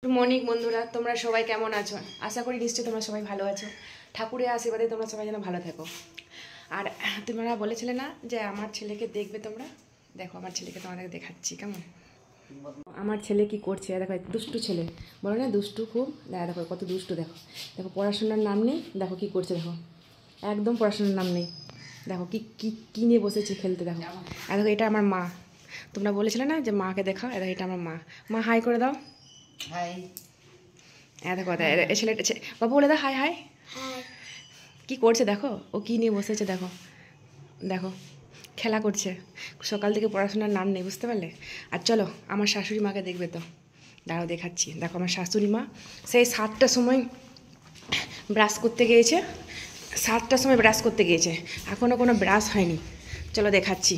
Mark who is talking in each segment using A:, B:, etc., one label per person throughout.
A: Good morning বন্ধুরা, তোমরা সবাই কেমন আছো? আশা করি নিশ্চয়ই তোমরা সবাই ভালো আছো। ঠাকুরের আশীর্বাদে তোমরা সবাই যেন ভালো থাকো। আর তোমরা বলেছিলে না যে আমার ছেলেকে দেখবে তোমরা? দেখো আমার ছেলেকে তোমাদেরকে দেখাচ্ছি কেমন। আমার ছেলে কি করছে দেখো, দুষ্টু ছেলে বলো না, দুষ্টু খুব। দেখো কত দুষ্টু, দেখো দেখো পড়াশোনার নাম নেই, দেখো কি করছে, দেখো একদম পড়াশোনার নাম নেই। দেখো কি কি কী নিয়ে বসেছে খেলতে, দেখো। আর দেখো এটা আমার মা, তোমরা বলেছিলে না যে মাকে দেখাও, দেখো এটা আমার মা। মা হাই করে দাও।
B: হাই।
A: দেখো ছেলেটা বাবু বলে দাও হাই হাই। কি করছে দেখো, ও কি নিয়ে বসেছে, দেখো দেখো খেলা করছে। সকাল থেকে পড়াশোনার নাম নেই, বুঝতে পারলে? আর চলো আমার শাশুড়ি মাকে দেখবে তো, দাঁড়াও দেখাচ্ছি। দেখো আমার শাশুড়ি মা সেই 7টার সময় ব্রাশ করতে গিয়েছে, 7টার সময় ব্রাশ করতে গিয়েছে, এখনও কোনো ব্রাশ হয়নি। চলো দেখাচ্ছি,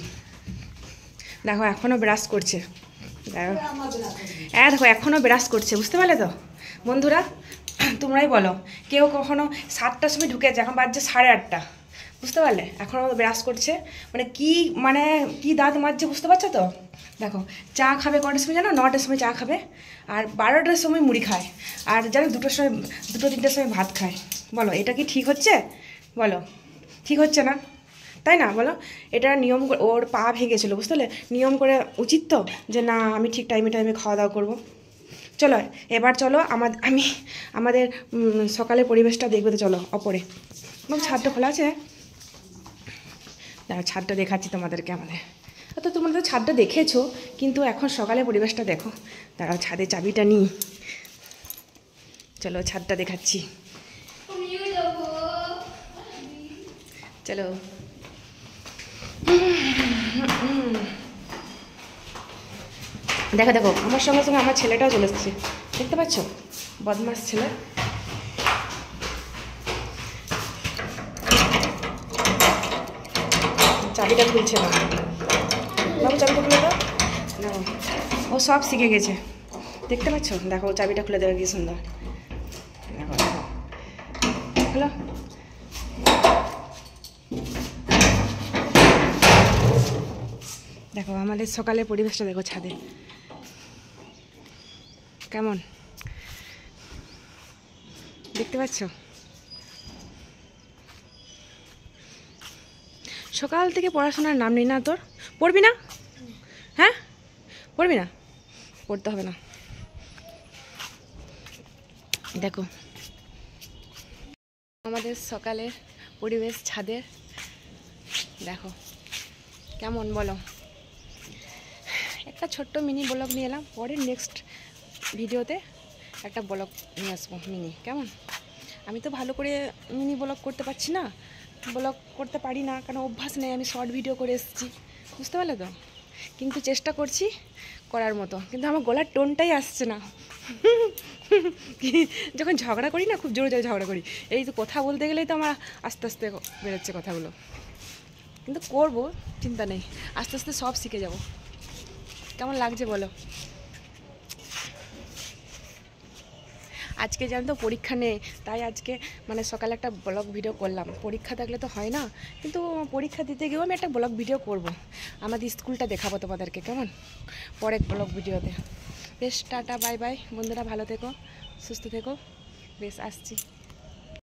A: দেখো এখনও ব্রাশ করছে। দেখো দেখো এখনও ব্রাশ করছে, বুঝতে পারলে তো বন্ধুরা? তোমরাই বলো, কেউ কখনো 7টার সময় ঢুকেছে, এখন বাজছে 8:30, বুঝতে পারলে? এখনও ব্রাশ করছে, মানে কি দাঁত মাজছে, বুঝতে পারছো তো? দেখো চা খাবে কটার সময় জানো? 9টার সময় চা খাবে, আর 12টার সময় মুড়ি খায়, আর জানো 2টোর সময় 2-3টার সময় ভাত খায়। বলো এটা কি ঠিক হচ্ছে? বলো ঠিক হচ্ছে না, তাই না? বলো এটা নিয়ম, ওর পা ভেঙেছিলো, বুঝতে পারলে? নিয়ম করে উচিত তো যে না আমি ঠিক টাইমে টাইমে খাওয়া দাওয়া করবো। চলো এবার চলো আমাদের সকালের পরিবেশটা দেখবে তো, চলো অপরে। ছাদটা খোলা আছে, দাঁড়া ছাদটা দেখাচ্ছি তোমাদেরকে আমাদের। তো তোমরা তো ছাদটা দেখেছো, কিন্তু এখন সকালের পরিবেশটা দেখো। দাঁড়াও ছাদে চাবিটা নিই, চলো ছাদটা দেখাচ্ছি, চলো। দেখো দেখো আমার সঙ্গে সঙ্গে আমার ছেলেটাও চলে এসেছে, দেখতে পাচ্ছ? বদমাস ছেলে। চাবিটা খুলছে না, বাবু চাবিটা খুলে দাও না। ও সব শিখে গেছে, দেখতে পাচ্ছ? দেখো চাবিটা খুলে দেবে কি সুন্দর, দেখো দেখো হলো। দেখো আমাদের সকালের পরিবেশটা দেখো ছাদে কেমন, দেখতে পাচ্ছ? সকাল থেকে পড়াশোনার নাম নেই না তোর? পড়বি না? হ্যাঁ পড়বি না? পড়তে হবে না। দেখো আমাদের সকালের পরিবেশ ছাদের, দেখো কেমন বলো। একটা ছোট্ট মিনি ব্লগ নিয়ে এলাম, পরে নেক্সট ভিডিওতে একটা ব্লগ নিয়ে আসবো মিনি, কেমন? আমি তো ভালো করে মিনি ব্লগ করতে পারছি না, ব্লগ করতে পারি না, কারণ অভ্যাস নেই। আমি শর্ট ভিডিও করে এসেছি, বুঝতে পারলে তো? কিন্তু চেষ্টা করছি করার মতো, কিন্তু আমার গলার টোনটাই আসছে না। যখন ঝগড়া করি না, খুব জোরে জোরে ঝগড়া করি, এই তো কথা বলতে গেলেই তো আমার আস্তে আস্তে বেরোচ্ছে কথাগুলো, কিন্তু করবো চিন্তা নেই, আস্তে আস্তে সব শিখে যাব। কেমন লাগছে বলো? আজকে জানো তো পরীক্ষা নেই, তাই আজকে মানে সকালে একটা ব্লগ ভিডিও করলাম। পরীক্ষা থাকলে তো হয় না, কিন্তু পরীক্ষা দিতে গিয়েও আমি একটা ব্লগ ভিডিও করব, আমাদের স্কুলটা দেখাবো তোমাদেরকে, কেমন? পরের ব্লগ ভিডিওতে। বেশ টাটা বাই বাই বন্ধুরা, ভালো থেকো, সুস্থ থেকো, বেশ আসছি।